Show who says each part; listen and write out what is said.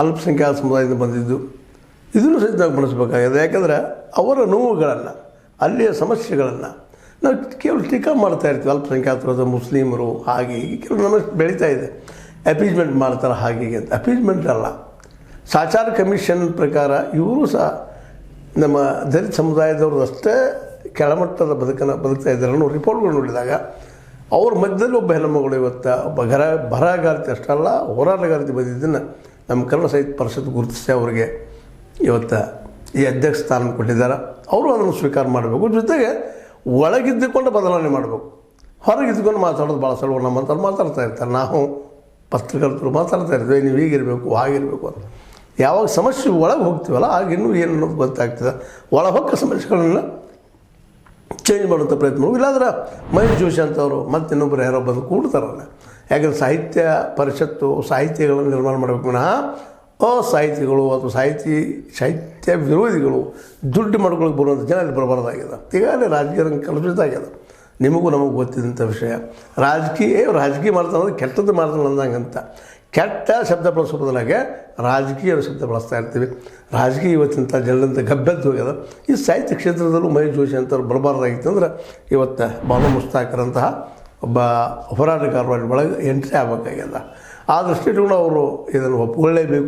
Speaker 1: ಅಲ್ಪಸಂಖ್ಯಾತ ಸಮುದಾಯದಿಂದ ಬಂದಿದ್ದು, ಇದನ್ನು ಸಹಿತ ನಾವು ಗಮನಿಸಬೇಕಾಗಿದೆ. ಯಾಕಂದರೆ ಅವರ ನೋವುಗಳನ್ನು, ಅಲ್ಲಿಯ ಸಮಸ್ಯೆಗಳನ್ನು ನಾವು ಕೇವಲ ಟೀಕಾ ಮಾಡ್ತಾ ಇರ್ತೀವಿ. ಅಲ್ಪಸಂಖ್ಯಾತರು, ಮುಸ್ಲಿಮರು, ಹಾಗೆ ಹೀಗೆ ಕೆಲವು ನಮಗೆ ಬೆಳೀತಾ ಇದೆ. ಅಪೀಸ್ಮೆಂಟ್ ಮಾಡ್ತಾರೆ ಹಾಗೆ ಅಂತ. ಅಪೀಸ್ಮೆಂಟ್ ಅಲ್ಲ, ಸಾಚಾರ ಕಮಿಷನ್ ಪ್ರಕಾರ ಇವರು ಸಹ ನಮ್ಮ ದಲಿತ ಸಮುದಾಯದವರು ಅಷ್ಟೇ ಕೆಳಮಟ್ಟದ ಬದುಕ್ತಾ ಇದ್ದಾರೆ ಅನ್ನೋ ರಿಪೋರ್ಟ್ಗಳು ನೋಡಿದಾಗ ಅವ್ರ ಮಧ್ಯದಲ್ಲಿ ಒಬ್ಬ ಹೆಣ್ಣುಮಗಳು ಇವತ್ತು ಒಬ್ಬ ಬರಹಗಾರ್ತಿ ಅಷ್ಟಲ್ಲ ಹೋರಾಟಗಾರ್ತಿ ಬಂದಿದ್ದನ್ನು ನಮ್ಮ ಕನ್ನಡ ಸಾಹಿತ್ಯ ಪರಿಷತ್ ಗುರುತಿಸಿ ಅವರಿಗೆ ಇವತ್ತು ಈ ಅಧ್ಯಕ್ಷ ಸ್ಥಾನ ಕೊಟ್ಟಿದ್ದಾರೆ. ಅವರು ಅದನ್ನು ಸ್ವೀಕಾರ ಮಾಡಬೇಕು. ಜೊತೆಗೆ ಒಳಗಿದ್ದುಕೊಂಡು ಬದಲಾವಣೆ ಮಾಡಬೇಕು. ಹೊರಗಿದ್ದುಕೊಂಡು ಮಾತಾಡೋದು ಭಾಳ ಸಲ ನಮ್ಮಂಥವ್ರು ಮಾತಾಡ್ತಾ ಇರ್ತಾರೆ. ನಾವು ಪತ್ರಕರ್ತರು ಮಾತಾಡ್ತಾ ಇರ್ತೀವಿ, ನೀವು ಹೀಗಿರಬೇಕು ಹಾಗಿರಬೇಕು ಅಂತ. ಯಾವಾಗ ಸಮಸ್ಯೆ ಒಳಗೆ ಹೋಗ್ತೀವಲ್ಲ ಆಗ ಇನ್ನೂ ಏನು ಅನ್ನೋದು ಗೊತ್ತಾಗ್ತದೆ. ಒಳಹೊಕ್ಕ ಸಮಸ್ಯೆಗಳನ್ನು ಚೇಂಜ್ ಮಾಡುವಂಥ ಪ್ರಯತ್ನ ಮಾಡೋದು. ಇಲ್ಲಾಂದ್ರೆ ಮಹೇಶ್ ಜೋಶಿ ಅಂತವರು ಮತ್ತು ಇನ್ನೊಬ್ಬರು ಯಾರೋ ಬಂದು ಕೂಡ್ತಾರಲ್ಲ. ಯಾಕಂದರೆ ಸಾಹಿತ್ಯ ಪರಿಷತ್ತು ಸಾಹಿತ್ಯಗಳನ್ನು ನಿರ್ಮಾಣ ಮಾಡಬೇಕು ವಿನಃ ಸಾಹಿತಿಗಳು ಅಥವಾ ಸಾಹಿತ್ಯ ವಿರೋಧಿಗಳು ದುಡ್ಡು ಮಾಡ್ಕೊಳ್ಳೋಕೆ ಬರುವಂಥ ಜನ ಇಲ್ಲಿ ಬರಬಾರ್ದಾಗಿದೆ. ಈಗಾಗಲೇ ರಾಜಕೀಯ ರಂಗ ಕಲುಷಿತಾಗಿದೆ. ನಿಮಗೂ ನಮಗೆ ಗೊತ್ತಿದ್ದಂಥ ವಿಷಯ. ರಾಜಕೀಯ ಮಾಡ್ತಾನೆ ಕೆಟ್ಟದ್ದು ಮಾಡ್ತಾನೆ ಅಂದಂಗಂತ ಕೆಟ್ಟ ಶಬ್ದ ಬಳಸೋ ಬದಲಾಗೆ ರಾಜಕೀಯ ಶಬ್ದ ಬಳಸ್ತಾ ಇರ್ತೀವಿ. ರಾಜಕೀಯ ಇವತ್ತಿಂಥ ಜನರಂತ ಗಬ್ಬೆದ್ದು ಹೋಗ್ಯದ. ಈ ಸಾಹಿತ್ಯ ಕ್ಷೇತ್ರದಲ್ಲೂ ಮಹೇಶ್ ಜೋಶಿ ಅಂತವ್ರು ಬರಬಾರ್ದಾಗಿತ್ತು. ಅಂದ್ರೆ ಇವತ್ತು ಬಾನು ಮುಸ್ತಾಕರಂತಹ ಒಬ್ಬ ಹೋರಾಟಗಾರರ ಒಳಗೆ ಎಂಟ್ರಿ ಆಗಬೇಕಾಗ್ಯದ. ಆ ದೃಷ್ಟಿಯಿಂದ ಅವರು ಇದನ್ನು ಒಪ್ಪಿಕೊಳ್ಳೇಬೇಕು.